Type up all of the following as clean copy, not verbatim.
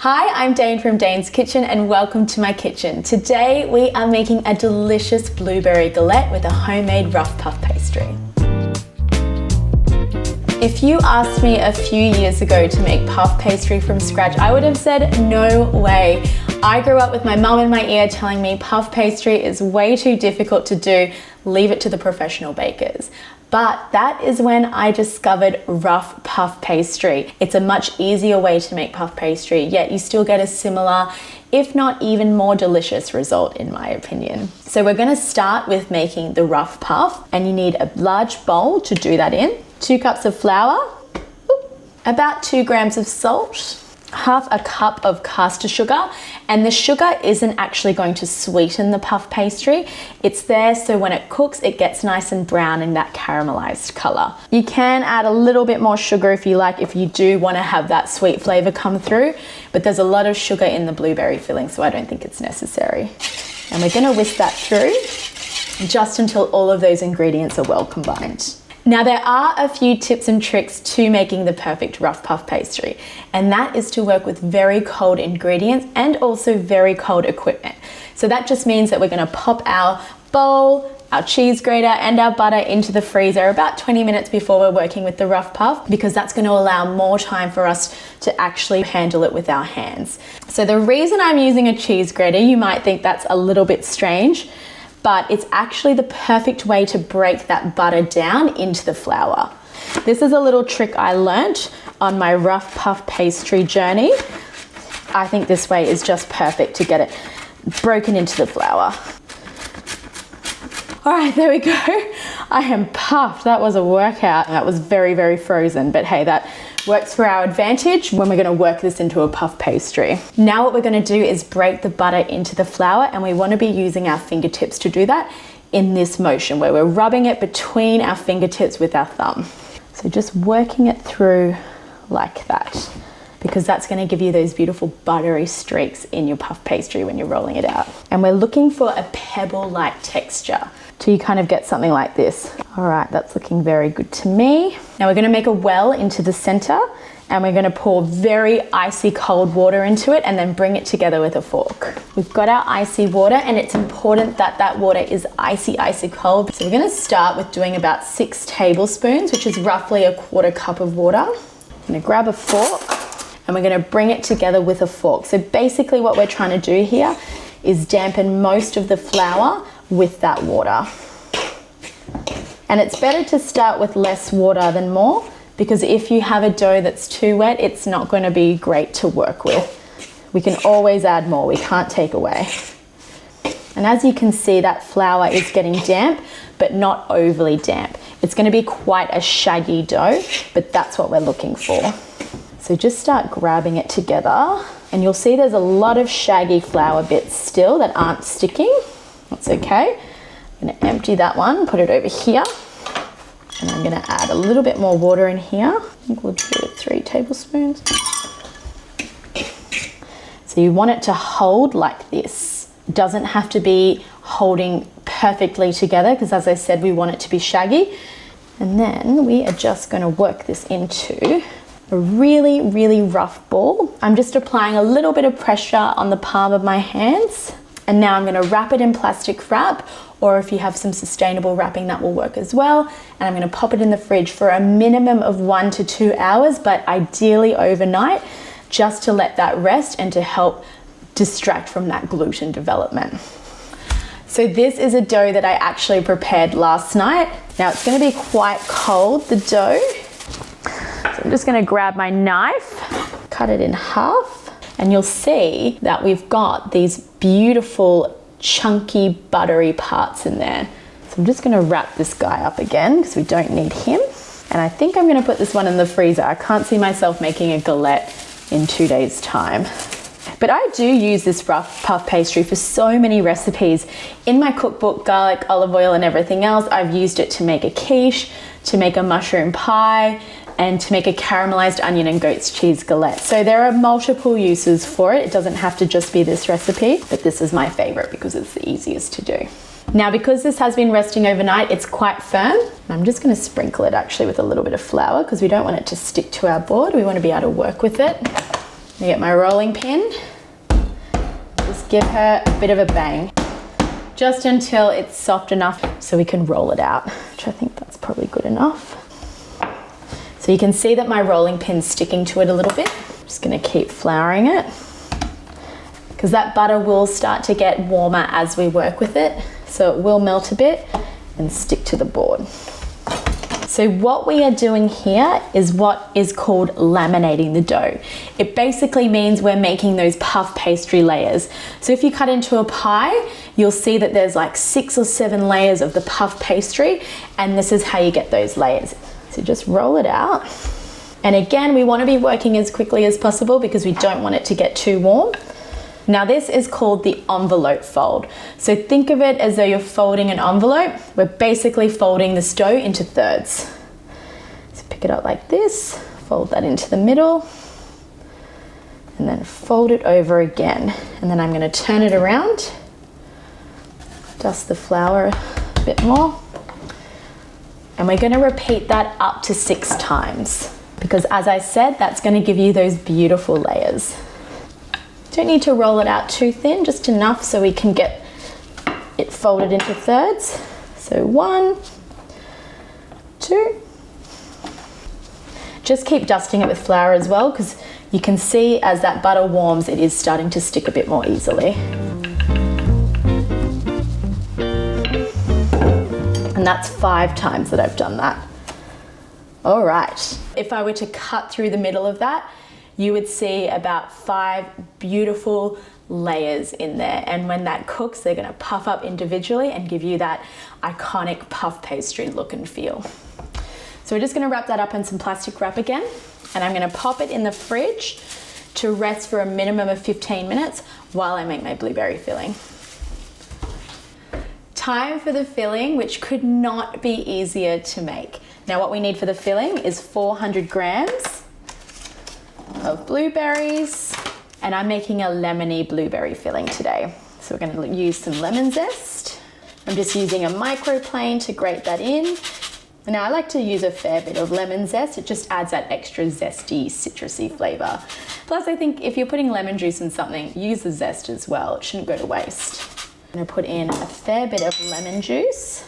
Hi, I'm Dane from Dane's Kitchen and welcome to my kitchen. Today we are making a delicious blueberry galette with a homemade rough puff pastry. If you asked me a few years ago to make puff pastry from scratch, I would have said no way. I grew up with my mum in my ear telling me puff pastry is way too difficult to do, leave it to the professional bakers. But that is when I discovered rough puff pastry. It's a much easier way to make puff pastry, yet you still get a similar, if not even more delicious result in my opinion. So we're gonna start with making the rough puff, and you need a large bowl to do that in, 2 cups of flour, about 2 grams of salt, half a cup of caster sugar, and the sugar isn't actually going to sweeten the puff pastry. It's there so when it cooks, it gets nice and brown in that caramelized color. You can add a little bit more sugar if you like, if you do want to have that sweet flavor come through, but there's a lot of sugar in the blueberry filling, so I don't think it's necessary. And we're gonna whisk that through just until all of those ingredients are well combined. Now there are a few tips and tricks to making the perfect rough puff pastry, and that is to work with very cold ingredients and also very cold equipment. So that just means that we're gonna pop our bowl, our cheese grater and our butter into the freezer about 20 minutes before we're working with the rough puff, because that's gonna allow more time for us to actually handle it with our hands. So the reason I'm using a cheese grater, you might think that's a little bit strange, but it's actually the perfect way to break that butter down into the flour. This is a little trick I learnt on my rough puff pastry journey. I think this way is just perfect to get it broken into the flour. All right, there we go. I am puffed. That was a workout. That was very, very frozen, but hey, that works for our advantage when we're gonna work this into a puff pastry. Now what we're gonna do is break the butter into the flour, and we wanna be using our fingertips to do that in this motion where we're rubbing it between our fingertips with our thumb. So just working it through like that, because that's gonna give you those beautiful buttery streaks in your puff pastry when you're rolling it out. And we're looking for a pebble-like texture, till you kind of get something like this. All right, that's looking very good to me. Now we're gonna make a well into the center, and we're gonna pour very icy cold water into it and then bring it together with a fork. We've got our icy water, and it's important that that water is icy, icy cold. So we're gonna start with doing about 6 tablespoons, which is roughly a 1/4 cup of water. I'm gonna grab a fork, and we're gonna bring it together with a fork. So basically what we're trying to do here is dampen most of the flour with that water. And it's better to start with less water than more, because if you have a dough that's too wet, it's not going to be great to work with. We can always add more, we can't take away. And as you can see, that flour is getting damp, but not overly damp. It's going to be quite a shaggy dough, but that's what we're looking for. So just start grabbing it together, and you'll see there's a lot of shaggy flour bits still that aren't sticking. That's okay. I'm gonna empty that one, put it over here, and I'm gonna add a little bit more water in here. I think we'll do 3 tablespoons. So you want it to hold like this. It doesn't have to be holding perfectly together, because as I said, we want it to be shaggy. And then we are just gonna work this into a really, really rough ball. I'm just applying a little bit of pressure on the palm of my hands. And now I'm gonna wrap it in plastic wrap, or if you have some sustainable wrapping, that will work as well. And I'm gonna pop it in the fridge for a minimum of 1 to 2 hours, but ideally overnight, just to let that rest and to help distract from that gluten development. So this is a dough that I actually prepared last night. Now it's gonna be quite cold, the dough. So I'm just gonna grab my knife, cut it in half, and you'll see that we've got these beautiful, chunky, buttery parts in there. So I'm just gonna wrap this guy up again, because we don't need him. And I think I'm gonna put this one in the freezer. I can't see myself making a galette in 2 days' time. But I do use this rough puff pastry for so many recipes. In my cookbook, garlic, olive oil, and everything else, I've used it to make a quiche, to make a mushroom pie, and to make a caramelized onion and goat's cheese galette. So there are multiple uses for it. It doesn't have to just be this recipe, but this is my favorite because it's the easiest to do. Now, because this has been resting overnight, it's quite firm. I'm just gonna sprinkle it actually with a little bit of flour, because we don't want it to stick to our board. We want to be able to work with it. I get my rolling pin, just give her a bit of a bang, just until it's soft enough so we can roll it out, which I think that's probably good enough. So you can see that my rolling pin's sticking to it a little bit. I'm just gonna keep flouring it because that butter will start to get warmer as we work with it. So it will melt a bit and stick to the board. So what we are doing here is what is called laminating the dough. It basically means we're making those puff pastry layers. So if you cut into a pie, you'll see that there's like 6 or 7 layers of the puff pastry, and this is how you get those layers. So just roll it out. And again, we want to be working as quickly as possible because we don't want it to get too warm. Now this is called the envelope fold. So think of it as though you're folding an envelope. We're basically folding this dough into thirds. So pick it up like this, fold that into the middle, and then fold it over again. And then I'm going to turn it around, dust the flour a bit more. And we're going to repeat that up to 6 times because as I said, that's going to give you those beautiful layers. Don't need to roll it out too thin, just enough so we can get it folded into thirds. So 1, 2. Just keep dusting it with flour as well because you can see as that butter warms, it is starting to stick a bit more easily. And that's 5 times that I've done that. All right, if I were to cut through the middle of that, you would see about 5 beautiful layers in there. And when that cooks, they're gonna puff up individually and give you that iconic puff pastry look and feel. So we're just gonna wrap that up in some plastic wrap again, and I'm gonna pop it in the fridge to rest for a minimum of 15 minutes while I make my blueberry filling. Time for the filling, which could not be easier to make. Now what we need for the filling is 400 grams of blueberries, and I'm making a lemony blueberry filling today. So we're going to use some lemon zest. I'm just using a microplane to grate that in. Now I like to use a fair bit of lemon zest. It just adds that extra zesty, citrusy flavor. Plus I think if you're putting lemon juice in something, use the zest as well. It shouldn't go to waste. I'm going to put in a fair bit of lemon juice.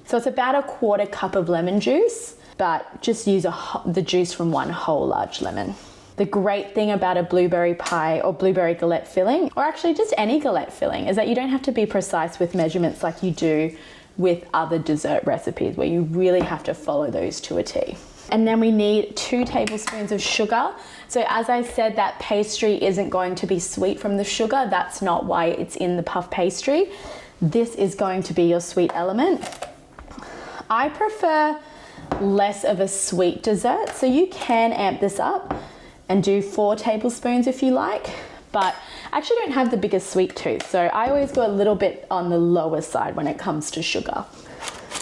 So it's about 1/4 cup of lemon juice, but just use the juice from 1 whole large lemon. The great thing about a blueberry pie or blueberry galette filling, or actually just any galette filling, is that you don't have to be precise with measurements like you do with other dessert recipes where you really have to follow those to a T. And then we need 2 tablespoons of sugar. So as I said, that pastry isn't going to be sweet from the sugar. That's not why it's in the puff pastry. This is going to be your sweet element. I prefer less of a sweet dessert, so you can amp this up and do 4 tablespoons if you like, but I actually don't have the biggest sweet tooth, so I always go a little bit on the lower side when it comes to sugar.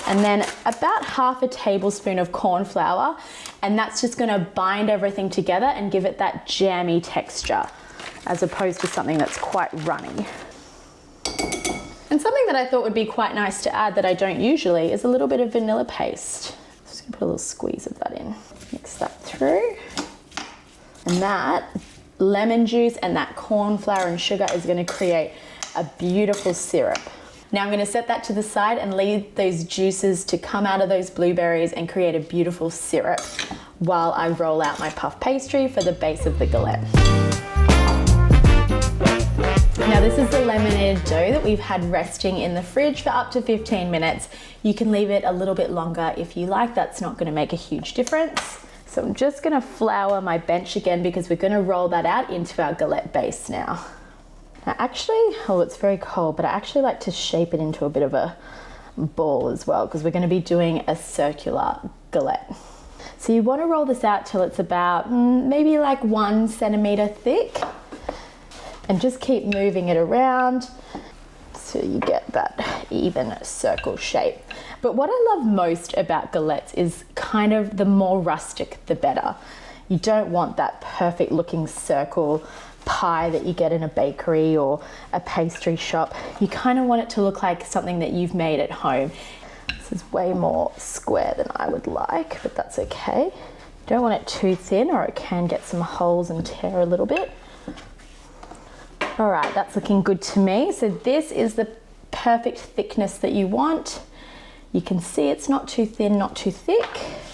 And then about 1/2 tablespoon of corn flour, and that's just gonna bind everything together and give it that jammy texture, as opposed to something that's quite runny. And something that I thought would be quite nice to add that I don't usually is a little bit of vanilla paste. Just gonna put a little squeeze of that in. Mix that through. And that lemon juice and that corn flour and sugar is going to create a beautiful syrup. Now I'm going to set that to the side and leave those juices to come out of those blueberries and create a beautiful syrup while I roll out my puff pastry for the base of the galette. Now this is the laminated dough that we've had resting in the fridge for up to 15 minutes. You can leave it a little bit longer if you like. That's not going to make a huge difference. So I'm just going to flour my bench again because we're going to roll that out into our galette base now. Now actually, oh, it's very cold, but I actually like to shape it into a bit of a ball as well because we're going to be doing a circular galette. So you want to roll this out till it's about maybe like 1 centimeter thick, and just keep moving it around so you get that even circle shape. But what I love most about galettes is kind of the more rustic, the better. You don't want that perfect looking circle pie that you get in a bakery or a pastry shop. You kind of want it to look like something that you've made at home. This is way more square than I would like, but that's okay. Don't want it too thin or it can get some holes and tear a little bit. All right, that's looking good to me. So this is the perfect thickness that you want. You can see it's not too thin, not too thick.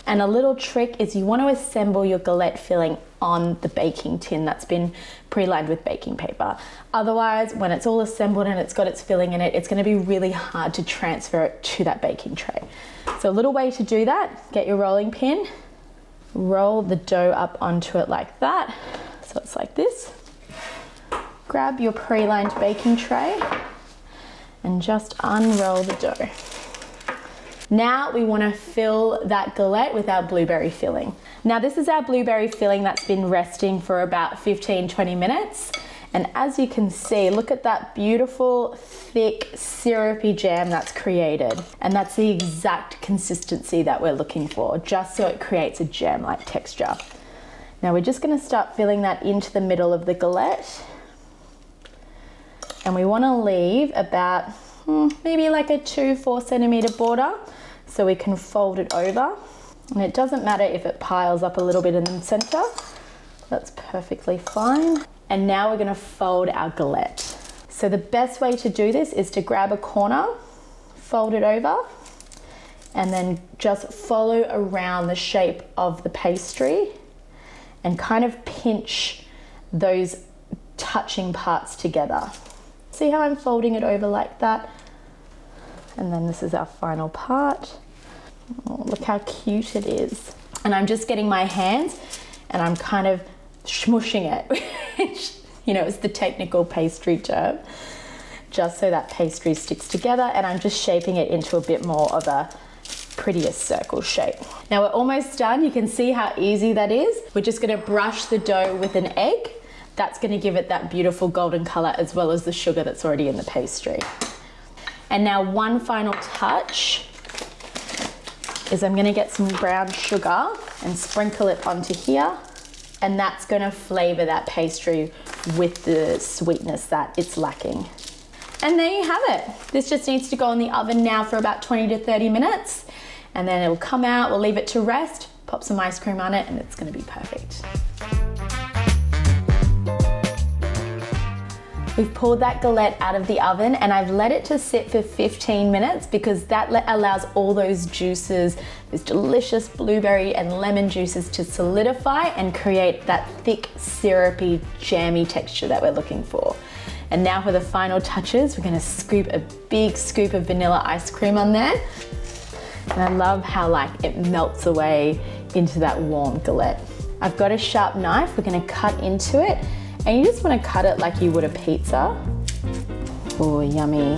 And a little trick is you want to assemble your galette filling on the baking tin that's been pre-lined with baking paper. Otherwise, when it's all assembled and it's got its filling in it, it's going to be really hard to transfer it to that baking tray. So a little way to do that, get your rolling pin, roll the dough up onto it like that. So it's like this. Grab your pre-lined baking tray and just unroll the dough. Now we want to fill that galette with our blueberry filling. Now this is our blueberry filling that's been resting for about 15-20 minutes. And as you can see, look at that beautiful, thick, syrupy jam that's created. And that's the exact consistency that we're looking for, just so it creates a jam-like texture. Now we're just going to start filling that into the middle of the galette. And we want to leave about maybe like a 2-4 centimeter border so we can fold it over. And it doesn't matter if it piles up a little bit in the center, that's perfectly fine. And now we're going to fold our galette. So the best way to do this is to grab a corner, fold it over, and then just follow around the shape of the pastry and kind of pinch those touching parts together. See how I'm folding it over like that? And then this is our final part. Oh, look how cute it is. And I'm just getting my hands and I'm kind of smushing it, which, you know, is the technical pastry term, just so that pastry sticks together, and I'm just shaping it into a bit more of a prettier circle shape. Now we're almost done. You can see how easy that is. We're just going to brush the dough with an egg. That's going to give it that beautiful golden color, as well as the sugar that's already in the pastry. And now one final touch is I'm going to get some brown sugar and sprinkle it onto here. And that's going to flavor that pastry with the sweetness that it's lacking. And there you have it. This just needs to go in the oven now for about 20 to 30 minutes. And then it will come out, we'll leave it to rest, pop some ice cream on it, and it's going to be perfect. We've pulled that galette out of the oven and I've let it to sit for 15 minutes because that allows all those juices, those delicious blueberry and lemon juices, to solidify and create that thick, syrupy, jammy texture that we're looking for. And now for the final touches, we're gonna scoop a big scoop of vanilla ice cream on there. And I love how like it melts away into that warm galette. I've got a sharp knife, we're gonna cut into it. And you just want to cut it like you would a pizza. Oh, yummy.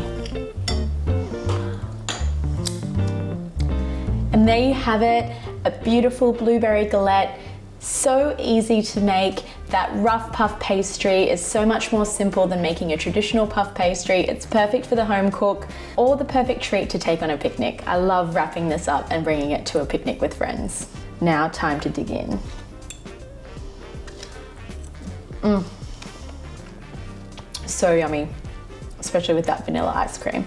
And there you have it, a beautiful blueberry galette. So easy to make. That rough puff pastry is so much more simple than making a traditional puff pastry. It's perfect for the home cook, or the perfect treat to take on a picnic. I love wrapping this up and bringing it to a picnic with friends. Now, time to dig in. So yummy, especially with that vanilla ice cream.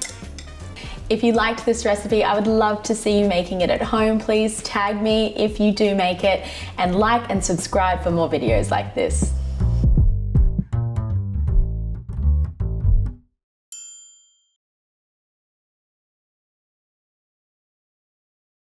If you liked this recipe, I would love to see you making it at home. Please tag me if you do make it, and like and subscribe for more videos like this.